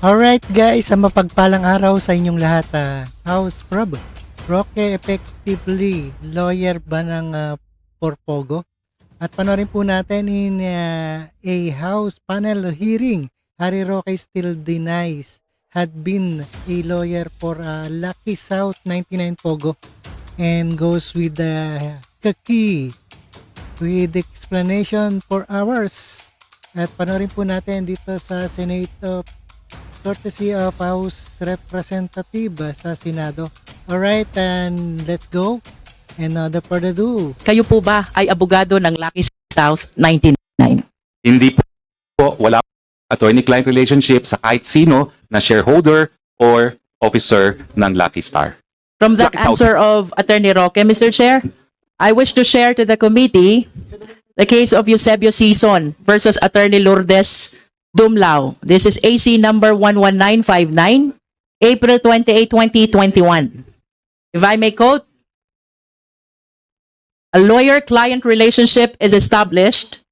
Alright guys, ang mapagpalang araw sa inyong lahat. House Prob, Roque effectively lawyer ba ng Porpogo? At panoorin po natin in a House panel hearing, Harry Roque still denies had been a lawyer for Lucky South 99 Pogo and goes with the key with explanation for hours. At panoorin po natin dito sa Senate of courtesy of House Representative sa Senado. Alright, and let's go. And the further ado. Kayo po ba ay abogado ng Lucky South 99? Hindi po, wala attorney-client relationship sa kahit sino na shareholder or officer ng Lucky Star. From that Lucky South. answer of Attorney Roque, Mr. Chair, I wish to share to the committee the case of Eusebio Sison versus Attorney Lourdes Dumlao. This is AC number 11959, April 28, 2021. If I may quote, a lawyer-client relationship is established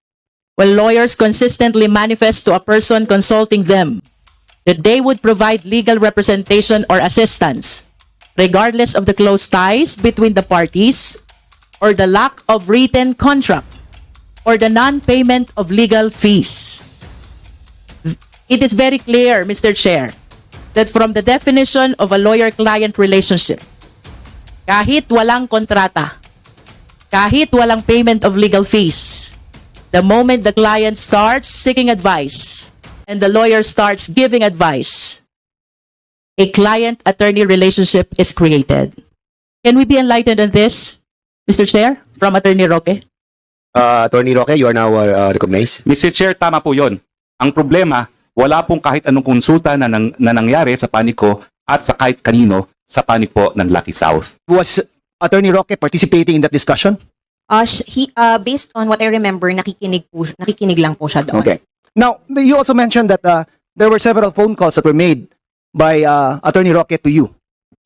when lawyers consistently manifest to a person consulting them that they would provide legal representation or assistance, regardless of the close ties between the parties or the lack of written contract or the non-payment of legal fees. It is very clear, Mr. Chair, that from the definition of a lawyer-client relationship, kahit walang kontrata, kahit walang payment of legal fees, the moment the client starts seeking advice and the lawyer starts giving advice, a client-attorney relationship is created. Can we be enlightened on this, Mr. Chair, from Attorney Roque? Attorney Roque, you are now recognized. Mr. Chair, tama po yon. Ang problema, wala pong kahit anong konsulta na nangyari sa panig ko at sa kahit kanino sa panig po ng Lucky South. Was Attorney Roque participating in that discussion? Based on what I remember, nakikinig lang po siya doon. Okay. Now, you also mentioned that there were several phone calls that were made by Attorney Roque to you.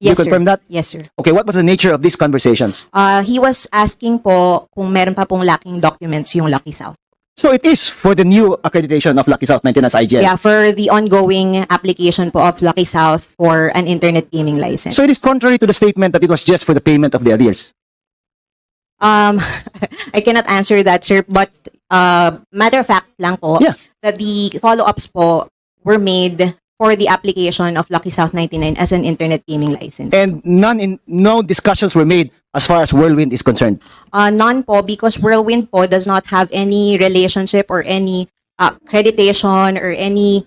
Yes, you confirm sir. that? Yes, sir. Okay, what was the nature of these conversations? He was asking po kung meron pa pong lacking documents yung Lucky South. So it is for the new accreditation of Lucky South 99 as IGL. Yeah, for the ongoing application po of Lucky South for an internet gaming license. So it is contrary to the statement that it was just for the payment of the arrears. I cannot answer that, sir, but matter of fact lang po, Yeah. that the follow-ups po were made for the application of Lucky South 99 as an internet gaming license. And no discussions were made as far as Whirlwind is concerned. None po, because Whirlwind po does not have any relationship or any accreditation or any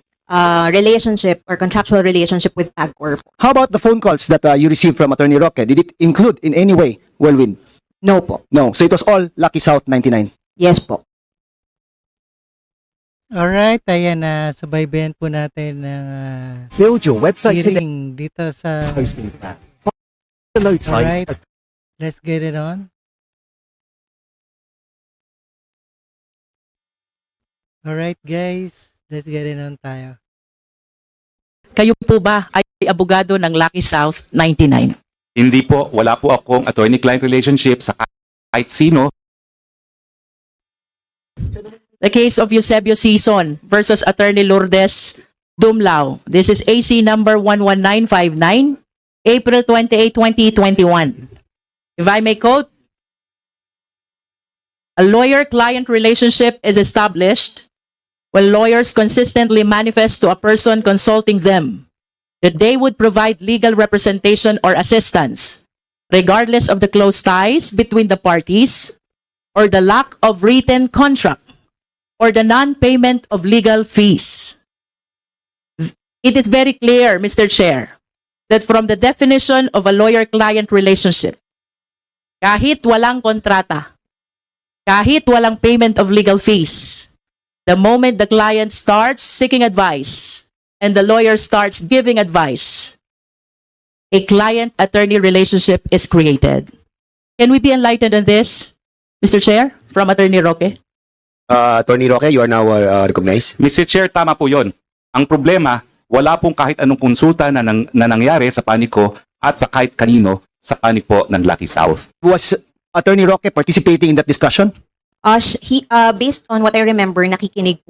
relationship or contractual relationship with PAGCOR. How about the phone calls that you received from Attorney Roque? Did it include in any way Whirlwind? No po. No. So it was all Lucky South 99. Yes po. Alright, ayan, subaybayan po natin ng Build your website today. hearing dito sa... Hosting that. Find the load Alright, times. let's get it on. Alright guys, let's get it on tayo. Kayo po ba ay abogado ng Lucky South 99? Hindi po, wala po akong attorney-client relationship sa kahit sino. The case of Eusebio Sison versus Attorney Lourdes Dumlao. This is AC number 11959, April 28, 2021. If I may quote, a lawyer-client relationship is established when lawyers consistently manifest to a person consulting them that they would provide legal representation or assistance, regardless of the close ties between the parties or the lack of written contract or the non-payment of legal fees. It is very clear, Mr. Chair, that from the definition of a lawyer-client relationship, kahit walang kontrata, kahit walang payment of legal fees, the moment the client starts seeking advice and the lawyer starts giving advice, a client-attorney relationship is created. Can we be enlightened on this, Mr. Chair, from Attorney Roque? Attorney Roque, you are now recognized. Mr. Chair, tama po yon. Ang problema, wala pong kahit anong konsulta na nangyari sa panig ko at sa kahit kanino sa panig po ng Lucky South. Was Attorney Roque participating in that discussion? Based on what I remember, nakikinig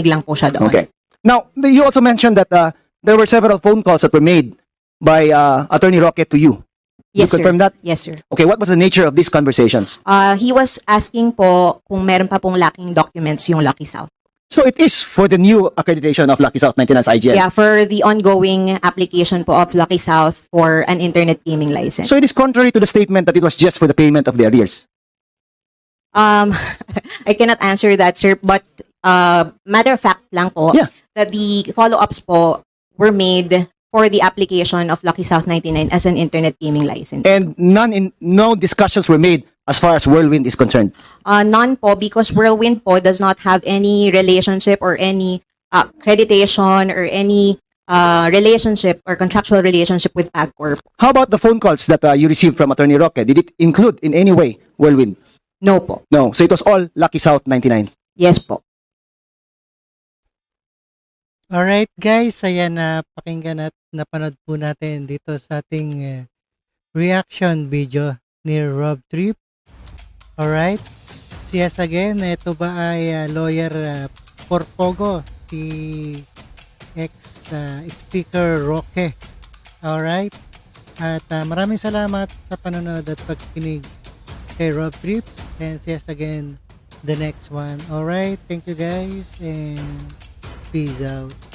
lang po siya doon. Okay. Now, you also mentioned that there were several phone calls that were made by Attorney Roque to you. Yes, you confirm sir. that? Yes, sir. Okay, what was the nature of these conversations? He was asking po kung meron pa pong lacking documents yung Lucky South. So it is for the new accreditation of Lucky South 99's IGN. Yeah, for the ongoing application po of Lucky South for an internet gaming license. So it is contrary to the statement that it was just for the payment of the arrears. I cannot answer that, sir, but matter of fact lang po Yeah. that the follow-ups po were made for the application of Lucky South 99 as an internet gaming license. And no discussions were made as far as Whirlwind is concerned. None po because Whirlwind po does not have any relationship or any accreditation or any relationship or contractual relationship with PagCorp. How about the phone calls that you received from Attorney Roque? Did it include in any way Whirlwind? No po. No. So it was all Lucky South 99. Yes po. Alright guys, ayan na pakinggan at napanood po natin dito sa ating reaction video ni Rob Trip. Alright, yes again, ito ba ay lawyer for Pogo, si ex-speaker Roque. Alright, at maraming salamat sa panonood at pagkinig kay Rob Trip. And yes again, the next one. Alright, thank you guys and peace out.